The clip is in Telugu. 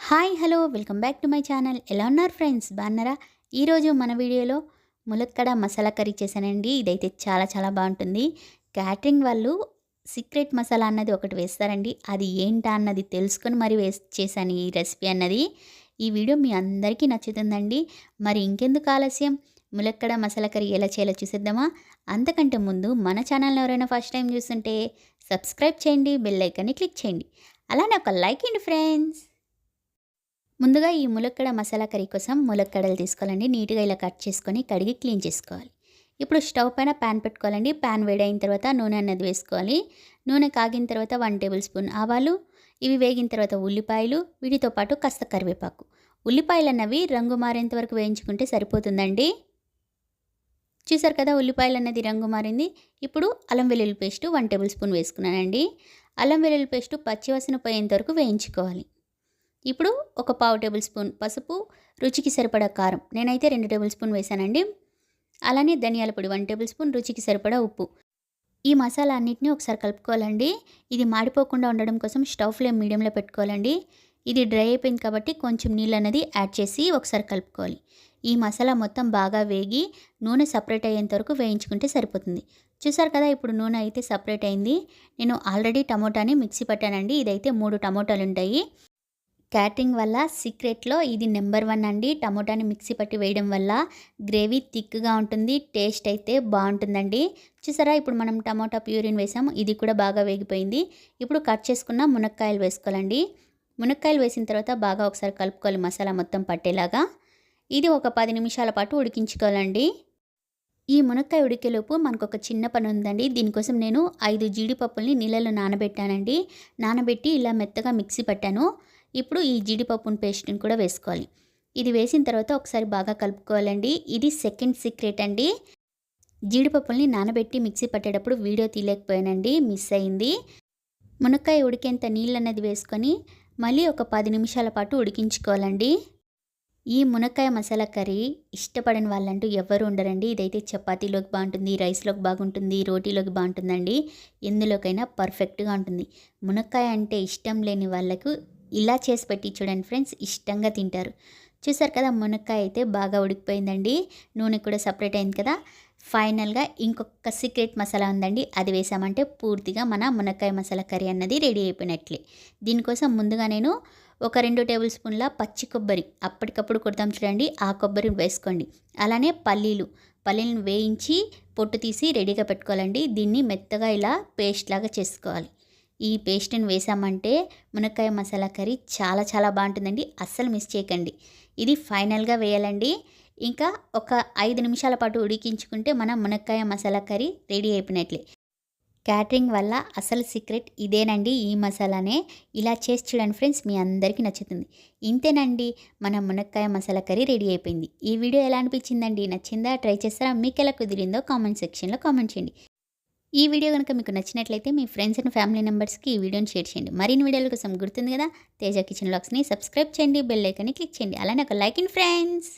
Hi hello welcome back to my channel. ఎలా ఉన్నారు ఫ్రెండ్స్, బాగున్నారా? ఈరోజు మన వీడియోలో ములక్కడ మసాలా కర్రీ చేశానండి. ఇదైతే చాలా చాలా బాగుంటుంది. క్యాటరింగ్ వాళ్ళు సీక్రెట్ మసాలా అన్నది ఒకటి వేస్తారండి. అది ఏంటా అన్నది తెలుసుకొని మరి చేశాను ఈ రెసిపీ అన్నది. ఈ వీడియో మీ అందరికీ నచ్చుతుందండి. మరి ఇంకెందుకు ఆలస్యం, ములక్కడ మసాలా కర్రీ ఎలా చేయాలో చూసేద్దామా? అంతకంటే ముందు మన ఛానల్ని ఎవరైనా ఫస్ట్ టైం చూస్తుంటే సబ్స్క్రైబ్ చేయండి, బెల్ ఐకాన్ని క్లిక్ చేయండి, అలానే ఒక లైక్ ఇవ్వండి ఫ్రెండ్స్. ముందుగా ఈ ములక్కడ మసాలా కర్రీ కోసం ములక్కడలు తీసుకోవాలండి. నీట్గా ఇలా కట్ చేసుకొని కడిగి క్లీన్ చేసుకోవాలి. ఇప్పుడు స్టవ్ పైన ప్యాన్ పెట్టుకోవాలండి. ప్యాన్ వేడైన తర్వాత నూనె అన్నది వేసుకోవాలి. నూనె కాగిన తర్వాత 1 టేబుల్ స్పూన్ ఆవాలు, ఇవి వేగిన తర్వాత ఉల్లిపాయలు, వీటితో పాటు కాస్త కరివేపాకు. ఉల్లిపాయలు అన్నవి రంగు మారేంత వరకు వేయించుకుంటే సరిపోతుందండి. చూసారు కదా, ఉల్లిపాయలు అన్నది రంగు మారింది. ఇప్పుడు అల్లం వెల్లుల్లి పేస్ట్ 1 టేబుల్ స్పూన్ వేసుకున్నానండి. అల్లం వెల్లుల్లి పేస్ట్ పచ్చివాసన పోయేంత వరకు వేయించుకోవాలి. ఇప్పుడు ఒక 1/2 టేబుల్ స్పూన్ పసుపు, రుచికి సరిపడా కారం, నేనైతే 2 టేబుల్ స్పూన్ వేసానండి. అలానే ధనియాల పొడి 1 టేబుల్ స్పూన్, రుచికి సరిపడా ఉప్పు. ఈ మసాలా అన్నిటిని ఒకసారి కలుపుకోవాలండి. ఇది మాడిపోకుండా ఉండడం కోసం స్టవ్ ఫ్లేమ్ మీడియంలో పెట్టుకోవాలండి. ఇది డ్రై అయిపోయింది కాబట్టి కొంచెం నీళ్ళు అనేది యాడ్ చేసి ఒకసారి కలుపుకోవాలి. ఈ మసాలా మొత్తం బాగా వేగి నూనె సపరేట్ అయ్యేంత వరకు వేయించుకుంటే సరిపోతుంది. చూసారు కదా, ఇప్పుడు నూనె అయితే సపరేట్ అయింది. నేను ఆల్రెడీ టమోటాని మిక్సీ పట్టానండి. ఇదైతే 3 టమోటాలు ఉంటాయి. క్యాటరింగ్ వల్ల సీక్రెట్లో ఇది నెంబర్ 1 అండి. టమోటాని మిక్సీ పట్టి వేయడం వల్ల గ్రేవీ థిక్గా ఉంటుంది, టేస్ట్ అయితే బాగుంటుందండి. చూసారా, ఇప్పుడు మనం టమోటా ప్యూరిన్ వేసాము, ఇది కూడా బాగా వేగిపోయింది. ఇప్పుడు కట్ చేసుకున్న మునక్కాయలు వేసుకోవాలండి. మునక్కాయలు వేసిన తర్వాత బాగా ఒకసారి కలుపుకోవాలి, మసాలా మొత్తం పట్టేలాగా. ఇది ఒక 10 నిమిషాల పాటు ఉడికించుకోవాలండి. ఈ మునక్కాయ ఉడికేలోపు మనకు ఒక చిన్న పని ఉందండి. దీనికోసం నేను 5 జీడిపప్పుల్ని నీళ్ళలో నానబెట్టానండి. నానబెట్టి ఇలా మెత్తగా మిక్సీ పట్టాను. ఇప్పుడు ఈ జీడిపప్పుని పేస్ట్ని కూడా వేసుకోవాలి. ఇది వేసిన తర్వాత ఒకసారి బాగా కలుపుకోవాలండి. ఇది సెకండ్ సీక్రెట్ అండి. జీడిపప్పుల్ని నానబెట్టి మిక్సీ పట్టేటప్పుడు వీడియో తీయలేకపోయానండి, మిస్ అయింది. మునక్కాయ ఉడికేంత నీళ్ళు అనేది వేసుకొని మళ్ళీ ఒక 10 నిమిషాల పాటు ఉడికించుకోవాలండి. ఈ మునక్కాయ మసాలా కర్రీ ఇష్టపడని వాళ్ళంటూ ఎవరు ఉండరండి. ఇదైతే చపాతీలోకి బాగుంటుంది, రైస్లోకి బాగుంటుంది, రోటీలోకి బాగుంటుందండి. ఎందులోకైనా పర్ఫెక్ట్గా ఉంటుంది. మునక్కాయ అంటే ఇష్టం లేని వాళ్ళకు ఇలా చేసి పెట్టి చూడండి ఫ్రెండ్స్, ఇష్టంగా తింటారు. చూసారు కదా, మునక్కాయ అయితే బాగా ఉడికిపోయిందండి. నూనె కూడా సపరేట్ అయింది కదా. ఫైనల్గా ఇంకొక సీక్రెట్ మసాలా ఉందండి. అది వేసామంటే పూర్తిగా మన మునక్కాయ మసాలా కర్రీ అన్నది రెడీ అయిపోయినట్లే. దీనికోసం ముందుగా నేను ఒక 2 టేబుల్ స్పూన్ల పచ్చి కొబ్బరి, అప్పటికప్పుడు కొడతాం చూడండి, ఆ కొబ్బరిని వేసుకోండి. అలానే పల్లీలను వేయించి పొట్టు తీసి రెడీగా పెట్టుకోవాలండి. దీన్ని మెత్తగా ఇలా పేస్ట్ లాగా చేసుకోవాలి. ఈ పేస్ట్ని వేసామంటే మునక్కాయ మసాలా కర్రీ చాలా చాలా బాగుంటుందండి. అస్సలు మిస్ చేయకండి. ఇది ఫైనల్గా వేయాలండి. ఇంకా ఒక 5 నిమిషాల పాటు ఉడికించుకుంటే మన మునక్కాయ మసాలా కర్రీ రెడీ అయిపోయినట్లే. క్యాటరింగ్ వల్ల అసలు సీక్రెట్ ఇదేనండి, ఈ మసాలానే. ఇలా చేసి చూడండి ఫ్రెండ్స్, మీ అందరికీ నచ్చుతుంది. ఇంతేనండి, మన మునక్కాయ మసాలా కర్రీ రెడీ అయిపోయింది. ఈ వీడియో ఎలా అనిపించిందండి? నచ్చిందా? ట్రై చేస్తారా? మీకు ఎలా కుదిరిందో కామెంట్ సెక్షన్లో కామెంట్ చేయండి. ఈ వీడియో కనుక మీకు నచ్చినట్లయితే మీ ఫ్రెండ్స్ అండ్ ఫ్యామిలీ మెంబర్స్కి ఈ వీడియోని షేర్ చేయండి. మరిన్ని వీడియోల కోసం గుర్తుంది కదా, తేజ కిచెన్ వ్లాగ్స్ని సబ్స్క్రైబ్ చేయండి, బెల్ ఐకాన్ని క్లిక్ చేయండి, అలానే ఒక లైక్ ఇన్ ఫ్రెండ్స్.